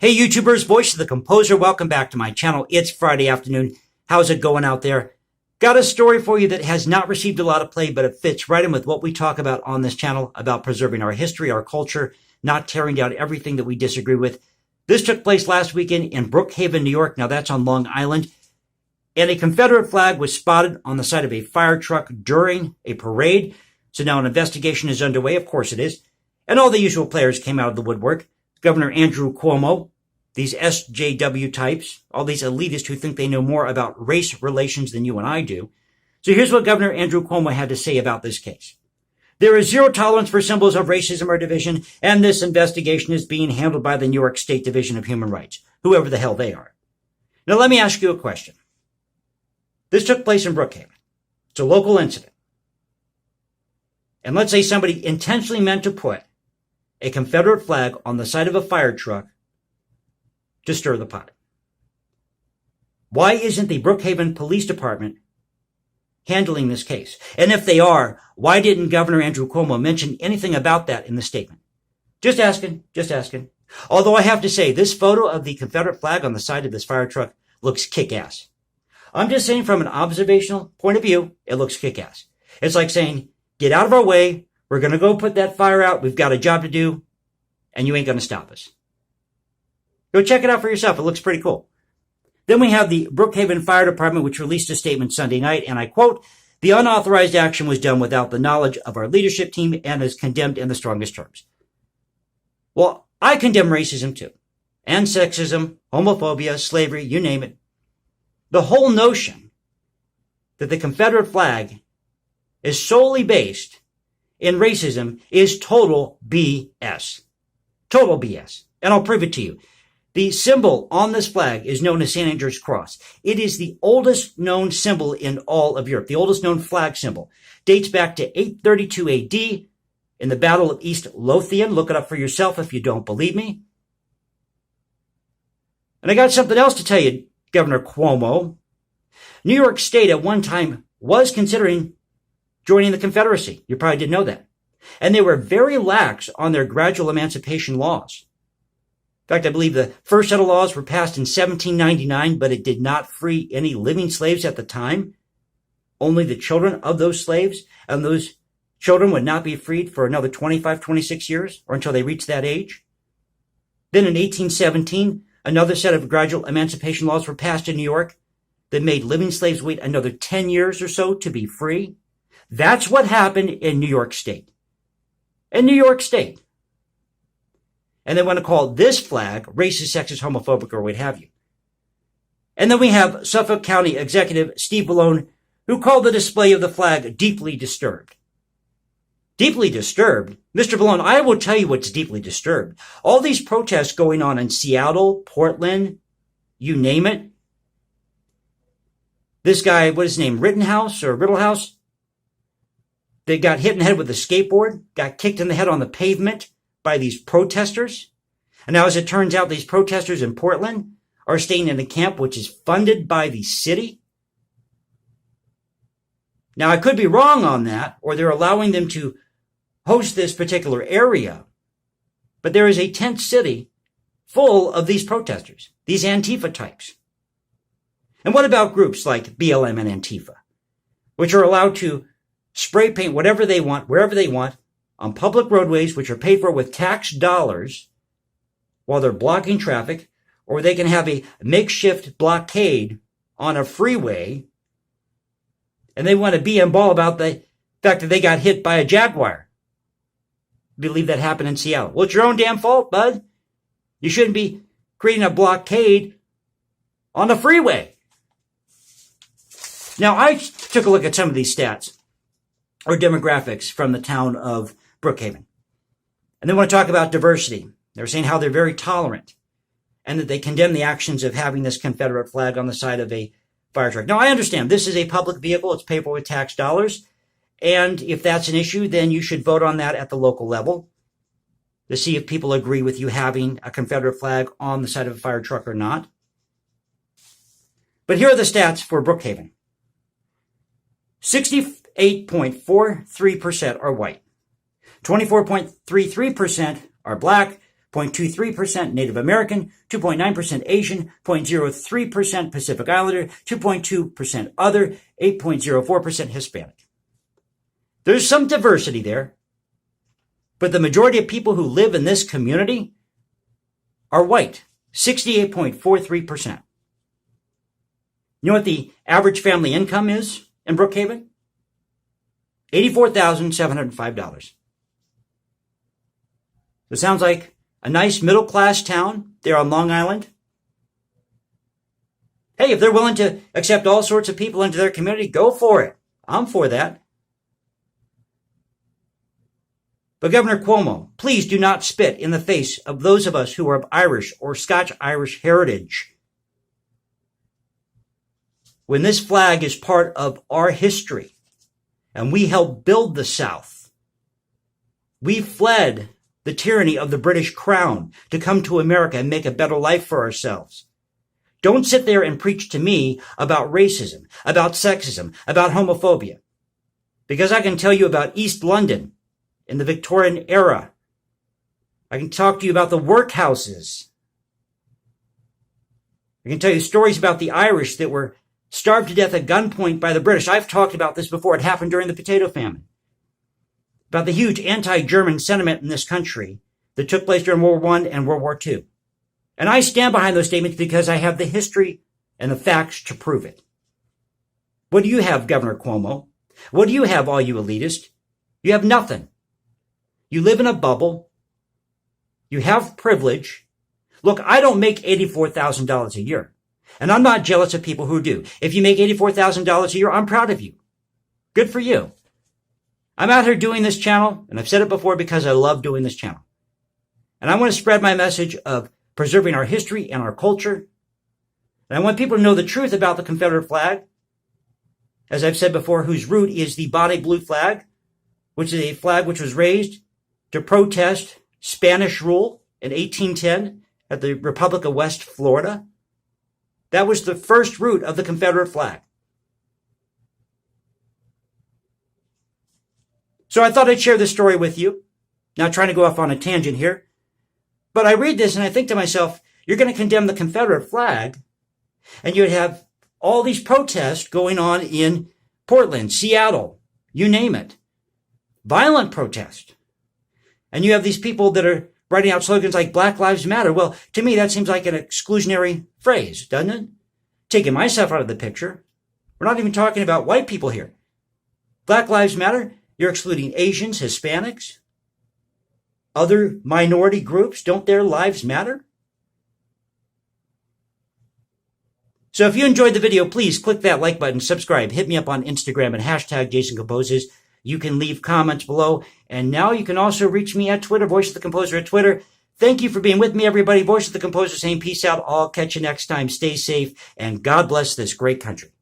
Hey YouTubers, Voice of the Composer, welcome back to my channel. It's Friday afternoon. How's it going out there? Got a story for you that has not received a lot of play, but it fits right in with what we talk about on this channel, about preserving our history, our culture, not tearing down everything that we disagree with. This took place last weekend in Brookhaven, New York. Now that's on Long Island. And a Confederate flag was spotted on the side of a fire truck during a parade. So now an investigation is underway. Of course it is. And all the usual players came out of the woodwork. Governor Andrew Cuomo, these SJW types, all these elitists who think they know more about race relations than you and I do. So here's what Governor Andrew Cuomo had to say about this case. There is zero tolerance for symbols of racism or division, and this investigation is being handled by the New York State Division of Human Rights, whoever the hell they are. Now let me ask you a question. This took place in Brookhaven. It's a local incident. And let's say somebody intentionally meant to put a Confederate flag on the side of a fire truck to stir the pot. Why isn't the Brookhaven Police Department handling this case? And if they are, why didn't Governor Andrew Cuomo mention anything about that in the statement? Just asking, just asking. Although I have to say, this photo of the Confederate flag on the side of this fire truck looks kick-ass. I'm just saying from an observational point of view, it looks kick-ass. It's like saying, get out of our way, we're going to go put that fire out, we've got a job to do, and you ain't going to stop us. Go check it out for yourself. It looks pretty cool. Then we have the Brookhaven Fire Department, which released a statement Sunday night, and I quote, "The unauthorized action was done without the knowledge of our leadership team and is condemned in the strongest terms." Well, I condemn racism too, and sexism, homophobia, slavery, you name it. The whole notion that the Confederate flag is solely based in racism is total BS. Total BS. And I'll prove it to you. The symbol on this flag is known as St. Andrew's Cross. It is the oldest known symbol in all of Europe, the oldest known flag symbol. Dates back to 832 AD in the Battle of East Lothian. Look it up for yourself if you don't believe me. And I got something else to tell you, Governor Cuomo. New York State at one time was considering joining the Confederacy. You probably didn't know that. And they were very lax on their gradual emancipation laws. In fact, I believe the first set of laws were passed in 1799, but it did not free any living slaves at the time. Only the children of those slaves, and those children would not be freed for another 25, 26 years, or until they reached that age. Then in 1817, another set of gradual emancipation laws were passed in New York that made living slaves wait another 10 years or so to be free. That's what happened in New York State. In New York State. And they want to call this flag racist, sexist, homophobic, or what have you. And then we have Suffolk County Executive Steve Bellone, who called the display of the flag deeply disturbed. Deeply disturbed? Mr. Bellone, I will tell you what's deeply disturbed. All these protests going on in Seattle, Portland, you name it. This guy, what is his name, Riddlehouse? They got hit in the head with a skateboard, got kicked in the head on the pavement by these protesters. And now, as it turns out, these protesters in Portland are staying in a camp which is funded by the city. Now, I could be wrong on that, or they're allowing them to host this particular area. But there is a tent city full of these protesters, these Antifa types. And what about groups like BLM and Antifa, which are allowed to spray paint whatever they want, wherever they want, on public roadways, which are paid for with tax dollars, while they're blocking traffic, or they can have a makeshift blockade on a freeway, and they want to be and ball about the fact that they got hit by a Jaguar. I believe that happened in Seattle. Well, it's your own damn fault, bud. You shouldn't be creating a blockade on the freeway. Now, I took a look at some of these stats or demographics from the town of Brookhaven. And they want to talk about diversity. They're saying how they're very tolerant and that they condemn the actions of having this Confederate flag on the side of a fire truck. Now, I understand this is a public vehicle. It's paid for with tax dollars. And if that's an issue, then you should vote on that at the local level to see if people agree with you having a Confederate flag on the side of a fire truck or not. But here are the stats for Brookhaven. 8.43% are white. 24.33% are black. 0.23% Native American, 2.9% Asian, 0.03% Pacific Islander, 2.2% other, 8.04% Hispanic. There's some diversity there, but the majority of people who live in this community are white, 68.43%. You know what the average family income is in Brookhaven? $84,705. It sounds like a nice middle-class town there on Long Island. Hey, if they're willing to accept all sorts of people into their community, go for it. I'm for that. But Governor Cuomo, please do not spit in the face of those of us who are of Irish or Scotch-Irish heritage. When this flag is part of our history, and we helped build the South, we fled the tyranny of the British Crown to come to America and make a better life for ourselves. Don't sit there and preach to me about racism, about sexism, about homophobia. Because I can tell you about East London in the Victorian era. I can talk to you about the workhouses. I can tell you stories about the Irish that were starved to death at gunpoint by the British. I've talked about this before. It happened during the potato famine. About the huge anti-German sentiment in this country that took place during World War I and World War II. And I stand behind those statements because I have the history and the facts to prove it. What do you have, Governor Cuomo? What do you have, all you elitists? You have nothing. You live in a bubble. You have privilege. Look, I don't make $84,000 a year. And I'm not jealous of people who do. If you make $84,000 a year, I'm proud of you. Good for you. I'm out here doing this channel, and I've said it before because I love doing this channel. And I want to spread my message of preserving our history and our culture. And I want people to know the truth about the Confederate flag, as I've said before, whose root is the body blue flag, which is a flag which was raised to protest Spanish rule in 1810 at the Republic of West Florida. That was the first root of the Confederate flag. So I thought I'd share this story with you. Not trying to go off on a tangent here. But I read this and I think to myself, you're going to condemn the Confederate flag, and you'd have all these protests going on in Portland, Seattle, you name it. Violent protest. And you have these people that are writing out slogans like Black Lives Matter. Well, to me, that seems like an exclusionary phrase, doesn't it? Taking myself out of the picture. We're not even talking about white people here. Black Lives Matter, you're excluding Asians, Hispanics, other minority groups. Don't their lives matter? So if you enjoyed the video, please click that like button, subscribe, hit me up on Instagram and hashtag Jason Composes. You can leave comments below. And now you can also reach me at Twitter, Voice of the Composer at Twitter. Thank you for being with me, everybody. Voice of the Composer saying peace out. I'll catch you next time. Stay safe and God bless this great country.